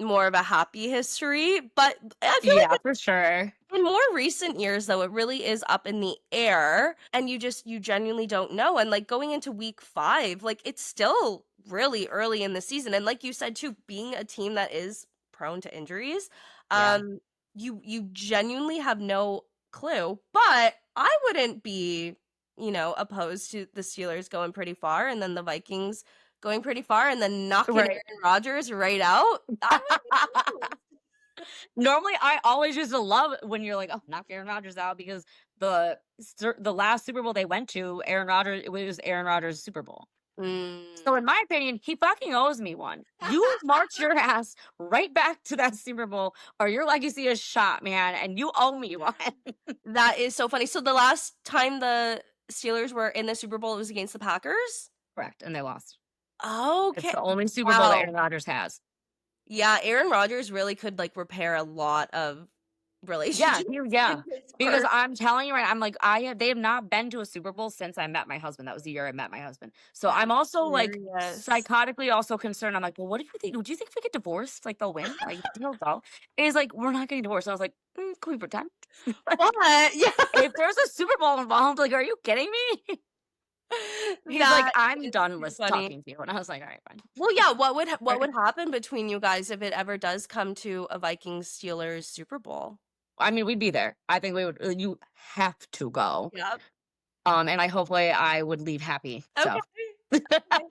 more of a happy history, but I feel Yeah, like for sure. in more recent years though, it really is up in the air and you genuinely don't know. And like going into week 5, like it's still really early in the season. And like you said too, being a team that is prone to injuries, Yeah. you genuinely have no clue. But I wouldn't be, opposed to the Steelers going pretty far and then the Vikings going pretty far and then knocking Right. Aaron Rodgers right out. I wouldn't be Normally, I always used to love when you're like, "Oh, knock Aaron Rodgers out," because the last Super Bowl they went to, Aaron Rodgers it was Aaron Rodgers' Super Bowl. opposed. So in my opinion, he fucking owes me one. You march your ass right back to that Super Bowl, or your legacy is shot, man, and you owe me one. That is so funny. So the last time the Steelers were in the Super Bowl, it was against the Packers? Correct, and they lost. It's Okay. the only Super Bowl that Wow. Aaron Rodgers has. Yeah, Aaron Rodgers really could, like, repair a lot of Yeah, relationships yeah. in Because Pittsburgh. I'm telling you right, I'm like, they have not been to a Super Bowl since I met my husband. That was the year I met my husband. So I'm That's also like hilarious. psychotically also concerned. I'm like, well, what do you think? Do you think if we get divorced, like they'll win? Like they'll go? And he's like, we're not getting divorced. I was like, can we pretend? But yeah, If there's a Super Bowl involved, like, are you kidding me? He's like, that I'm is done too with funny. talking to you. And I was like, all right, fine. Well, yeah, what Right. would happen between you guys if it ever does come to a Vikings-Steelers Super Bowl? I mean, we'd be there. I think we would. You have to go. Yep. And hopefully I would leave happy. Okay. So. Okay.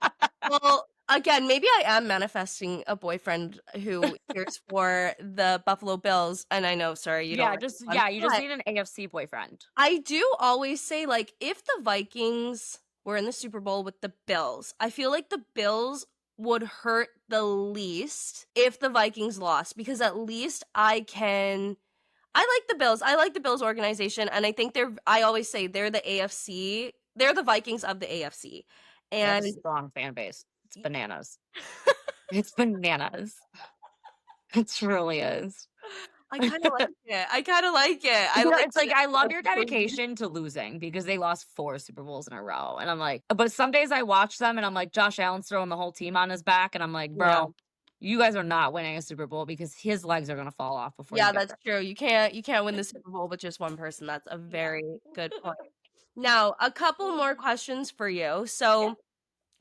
Well, again, maybe I am manifesting a boyfriend who cheers for the Buffalo Bills, and I know, sorry, you don't Yeah, like just this one, yeah, you just but need an AFC boyfriend. I do always say, like, if the Vikings were in the Super Bowl with the Bills, I feel like the Bills would hurt the least if the Vikings lost because at least I like the Bills. I like the Bills organization, and I think I always say they're the AFC. They're the Vikings of the AFC. They have a And strong fan base. It's bananas. It's bananas. It truly is. I kind of like it. I kind of like it. I You know, like it's like I love your the dedication to losing because they lost 4 Super Bowls in a row. And I'm like, but some days I watch them and I'm like, Josh Allen's throwing the whole team on his back. And I'm like, yeah. bro, you guys are not winning a Super Bowl because his legs are gonna fall off before you Yeah, get that's there. true. You can't win the Super Bowl with just one person. That's a Yeah. very good point. Now, a couple more questions for you. Yeah. So,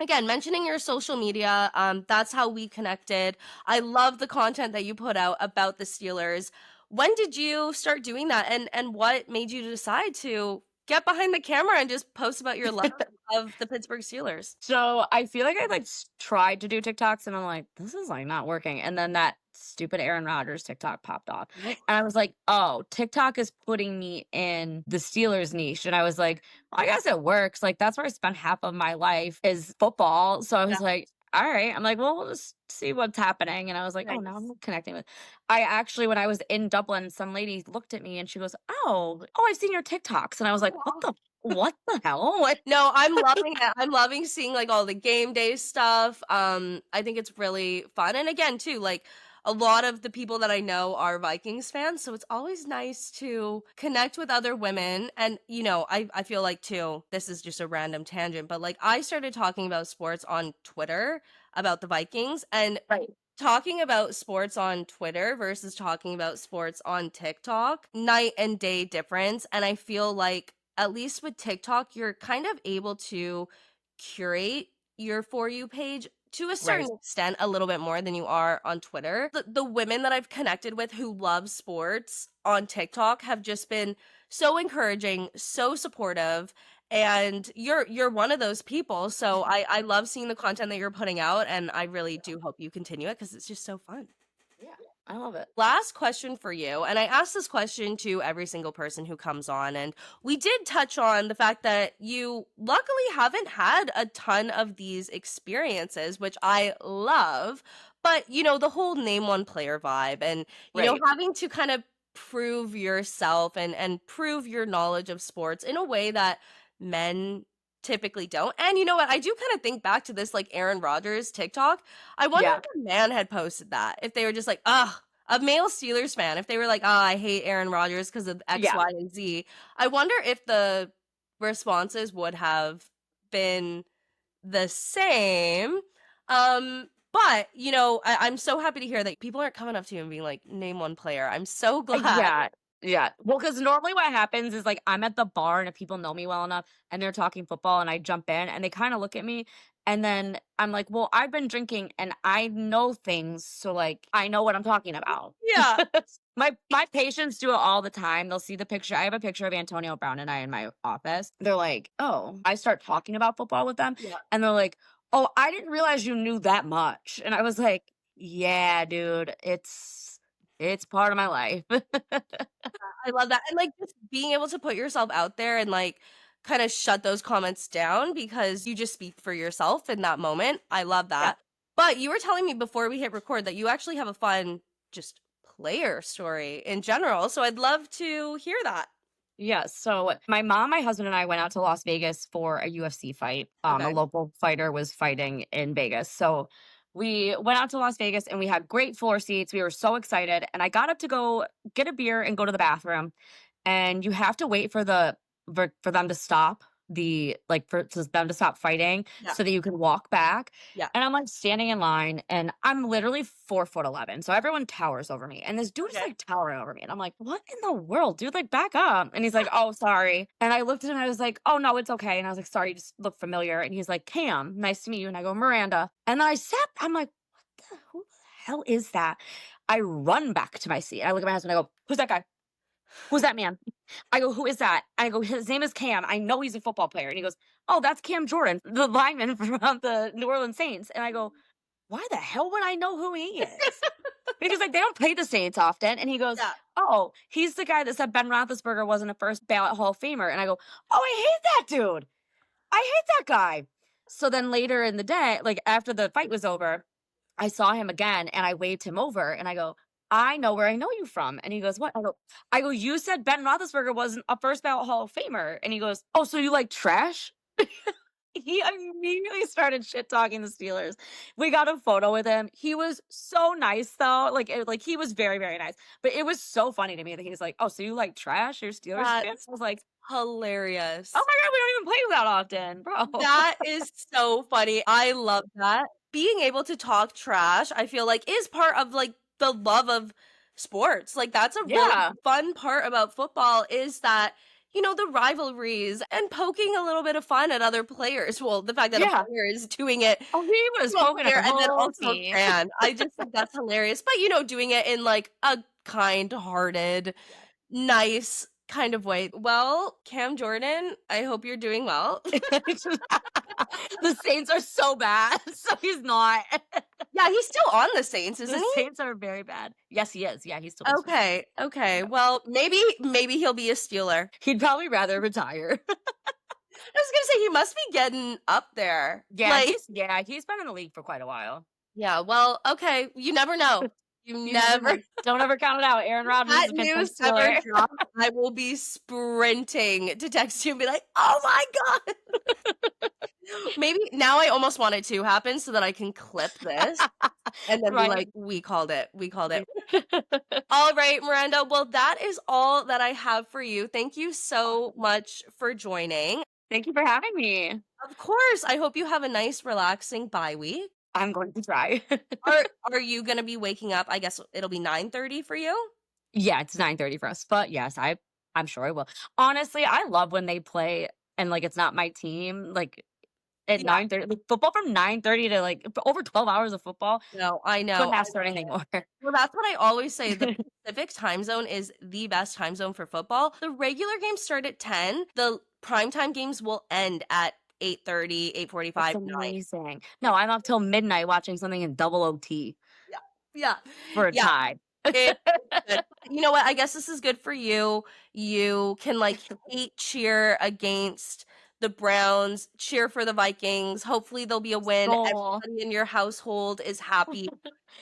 again, mentioning your social media, that's how we connected. I love the content that you put out about the Steelers. When did you start doing that, and what made you decide to get behind the camera and just post about your love of the Pittsburgh Steelers? So I feel like I like tried to do TikToks and I'm like, this is like not working. And then that stupid Aaron Rodgers TikTok popped off. Yep. And I was like, oh, TikTok is putting me in the Steelers niche. And I was like, well, I guess it works. Like that's where I spent half of my life is football. So I Yeah, was like, all right. I'm like, well, we'll just see what's happening. And I was like, oh, now nice. I'm connecting with. I actually, when I was in Dublin, some lady looked at me and she goes, oh, I've seen your TikToks. And I was like, what the hell? What? No, I'm loving it. I'm loving seeing like all the game day stuff. I think it's really fun. And again, too, like a lot of the people that I know are Vikings fans, so it's always nice to connect with other women. And I feel like too, this is just a random tangent, but like I started talking about sports on Twitter about the Vikings and Right. talking about sports on Twitter versus talking about sports on TikTok, night and day difference. And I feel like, at least with TikTok, you're kind of able to curate your For You page to a Right. certain extent a little bit more than you are on Twitter. The women that I've connected with who love sports on TikTok have just been so encouraging, so supportive, and you're one of those people. So I love seeing the content that you're putting out, and I really do hope you continue it because it's just so fun. Yeah. I love it. Last question for you, and I ask this question to every single person who comes on, and we did touch on the fact that you luckily haven't had a ton of these experiences, which I love, but the whole name one player vibe and Right. having to kind of prove yourself and prove your knowledge of sports in a way that men typically don't. And you know what? I do kind of think back to this like Aaron Rodgers TikTok. I wonder Yeah. if a man had posted that, if they were just like, ugh, a male Steelers fan, if they were like, "Oh, I hate Aaron Rodgers because of X, Yeah. Y, and Z," I wonder if the responses would have been the same. But I'm so happy to hear that people aren't coming up to you and being like, "Name one player." I'm so glad. Yeah, yeah. Well, because normally what happens is, like, I'm at the bar and if people know me well enough and they're talking football and I jump in and they kinda look at me and then I'm like, "Well, I've been drinking and I know things, so, like, I know what I'm talking about." Yeah, My patients do it all the time. They'll see the picture. I have a picture of Antonio Brown and I in my office. They're like, "Oh." I start talking about football with them yeah. and they're like, "Oh, I didn't realize you knew that much." And I was like, "Yeah, dude, it's part of my life." I love that. And like just being able to put yourself out there and like kind of shut those comments down because you just speak for yourself in that moment. I love Yeah. that. But you were telling me before we hit record that you actually have a fun just player story in general. So I'd love to hear that. Yeah, so my mom, my husband, and I went out to Las Vegas for a UFC fight. A Okay. local fighter was fighting in Vegas. So we went out to Las Vegas and we had great floor seats. We were so excited. And I got up to go get a beer and go to the bathroom. And you have to wait for for them to stop for them to stop fighting Yeah. so that you can walk back. Yeah. And I'm like standing in line and I'm literally 4'11". So everyone towers over me. And this dude is Okay. like towering over me. And I'm like, what in the world, dude? Like, back up. And he's like, oh, sorry. And I looked at him and I was like, oh no, it's okay. And I was like, sorry, you just look familiar. And he's like, Cam, nice to meet you. And I go, Miranda. And then I'm like, who the hell is that? I run back to my seat. I look at my husband. I go, who's that guy? Who's that man? I go, "Who is that?" I go, "His name is Cam. I know he's a football player." And he goes, "Oh, that's Cam Jordan, the lineman from the New Orleans Saints." And I go, "Why the hell would I know who he is?" Because, like, they don't play the Saints often. And he goes, Yeah. "Oh, he's the guy that said Ben Roethlisberger wasn't a first ballot Hall of Famer." And I go, "Oh, I hate that dude. I hate that guy." So then later in the day, like, after the fight was over, I saw him again and I waved him over and I go, I know where I know you from. And he goes, what? I go, you said Ben Roethlisberger wasn't a first ballot Hall of Famer. And he goes, oh, so you like trash? He immediately started shit talking the Steelers. We got a photo with him. He was so nice though. Like he was very, very nice. But it was so funny to me that he was like, oh, so you like trash? You're a Steelers fan? That's I was like, oh hilarious. my God, we don't even play that often, bro. That is so funny. I love that. Being able to talk trash, I feel like is part of like the love of sports. Like that's a really Yeah. fun part about football is that the rivalries and poking a little bit of fun at other players. Well, the fact that a Yeah. player is doing it Oh, he was to a poking at player the and then whole also a team. fan. I just think that's hilarious. But doing it in like a kind-hearted, nice kind of way. Well, Cam Jordan, I hope you're doing well. The Saints are so bad, so he's not. Yeah, he's still on the Saints, isn't The he? Saints are very bad. Yes, he is. Yeah, he still is for the Saints. Okay, okay. Yeah. Well, maybe he'll be a Steeler. He'd probably rather retire. I was gonna say he must be getting up there. Yeah, Like, he's been in the league for quite a while. yeah, well, okay, you never know. You You never never know. Don't ever count it out. Aaron Rodgers that is a big time news ever Steeler. drops, I will be sprinting to text you and be like, "Oh my god." Maybe now I almost want it to happen so that I can clip this and then be Right. like, "We called it. We called it." All right, Miranda. Well, that is all that I have for you. Thank you so much for joining. Thank you for having me. Of course, I hope you have a nice, relaxing bye week. I'm going to try. Are you gonna be waking up? I guess it'll be 9:30 for you? Yeah, it's 9:30 for us, but yes, I'm sure I will. Honestly, I love when they play and, like, it's not my team, like, at Yeah. 9:30, like, football from 9:30 to, like, over 12 hours of football, No, I know. couldn't ask for anything more. Well, that's what I always say. The Pacific time zone is the best time zone for football. The regular games start at 10. The primetime games will end at 8:30, That's 8:45, 9. amazing. No, I'm up till midnight watching something in double OT Yeah. Yeah. for a Yeah. tie. It's good. You know what? I guess this is good for you. You can, like, hate cheer against the Browns, cheer for the Vikings. Hopefully, there'll be a win. So Everybody in your household is happy.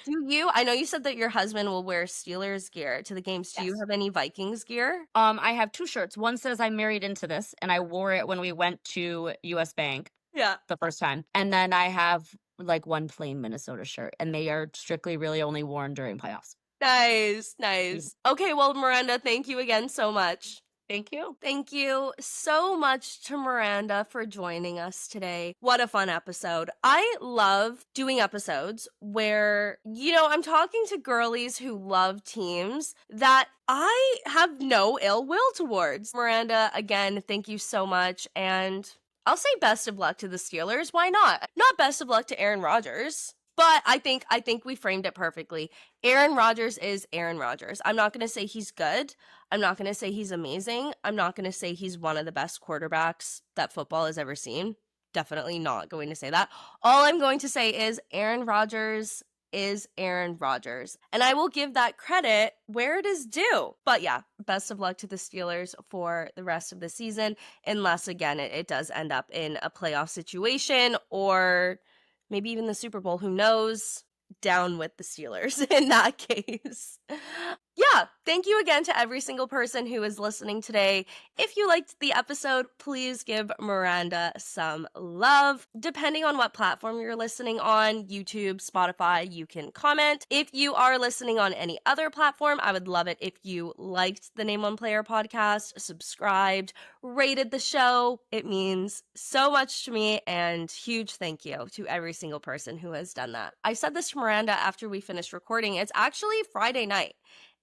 I know you said that your husband will wear Steelers gear to the games. Do you yes. have any Vikings gear? I have 2 shirts. One says "I'm married into this," and I wore it when we went to US Bank Yeah. the first time. And then I have, like, one plain Minnesota shirt, and they are strictly really only worn during playoffs. Nice. Okay, well, Miranda, thank you again so much. Thank you. Thank you so much to Miranda for joining us today. What a fun episode. I love doing episodes where, I'm talking to girlies who love teams that I have no ill will towards. Miranda, again, thank you so much. And I'll say best of luck to the Steelers. Why not? Not best of luck to Aaron Rodgers. But I think we framed it perfectly. Aaron Rodgers is Aaron Rodgers. I'm not going to say he's good. I'm not going to say he's amazing. I'm not going to say he's one of the best quarterbacks that football has ever seen. Definitely not going to say that. All I'm going to say is Aaron Rodgers is Aaron Rodgers. And I will give that credit where it is due. But yeah, best of luck to the Steelers for the rest of the season, unless, again, it does end up in a playoff situation or maybe even the Super Bowl. Who knows? Down with the Steelers in that case. Yeah, thank you again to every single person who is listening today. If you liked the episode, please give Miranda some love. Depending on what platform you're listening on, YouTube, Spotify, you can comment. If you are listening on any other platform, I would love it if you liked the Name One Player podcast, subscribed, rated the show. It means so much to me, and huge thank you to every single person who has done that. I said this to Miranda after we finished recording. It's actually Friday night,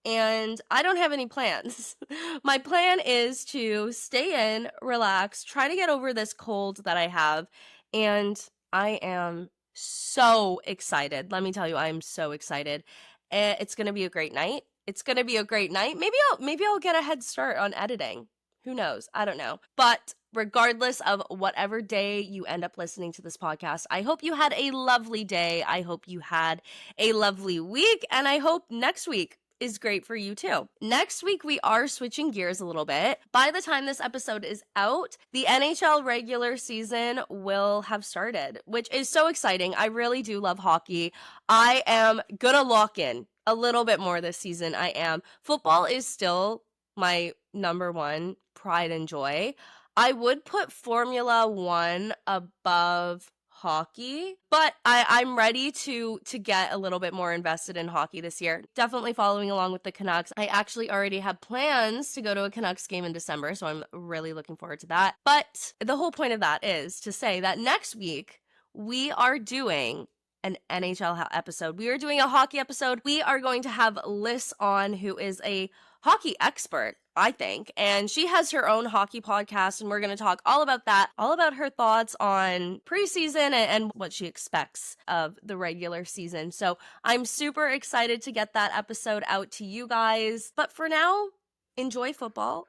and I don't have any plans. My plan is to stay in, relax, try to get over this cold that I have, and I am so excited. Let me tell you, I am so excited. It's going to be a great night. Maybe I'll get a head start on editing. Who knows? I don't know. But regardless of whatever day you end up listening to this podcast, I hope you had a lovely day. I hope you had a lovely week. And I hope next week is great for you too. Next week, we are switching gears a little bit. By the time this episode is out, the NHL regular season will have started, which is so exciting. I really do love hockey. I am gonna lock in a little bit more this season. I am. Football is still my number one pride and joy. I would put Formula One above hockey, but I'm ready to get a little bit more invested in hockey this year. Definitely following along with the Canucks. I actually already have plans to go to a Canucks game in December, so I'm really looking forward to that. But the whole point of that is to say that next week we are doing an NHL episode. We are doing a hockey episode. We are going to have Liz on, who is a hockey expert, I think, and she has her own hockey podcast, and we're going to talk all about that, all about her thoughts on preseason and what she expects of the regular season. So I'm super excited to get that episode out to you guys. But for now, enjoy football.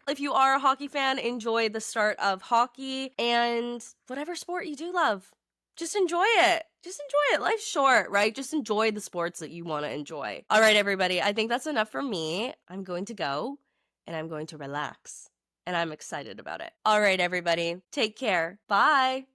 If you are a hockey fan, enjoy the start of hockey, and whatever sport you do love, just enjoy it. Life's short, right? Just enjoy the sports that you want to enjoy. All right, everybody. I think that's enough from me. I'm going to go, and I'm going to relax, and I'm excited about it. All right, everybody. Take care. Bye.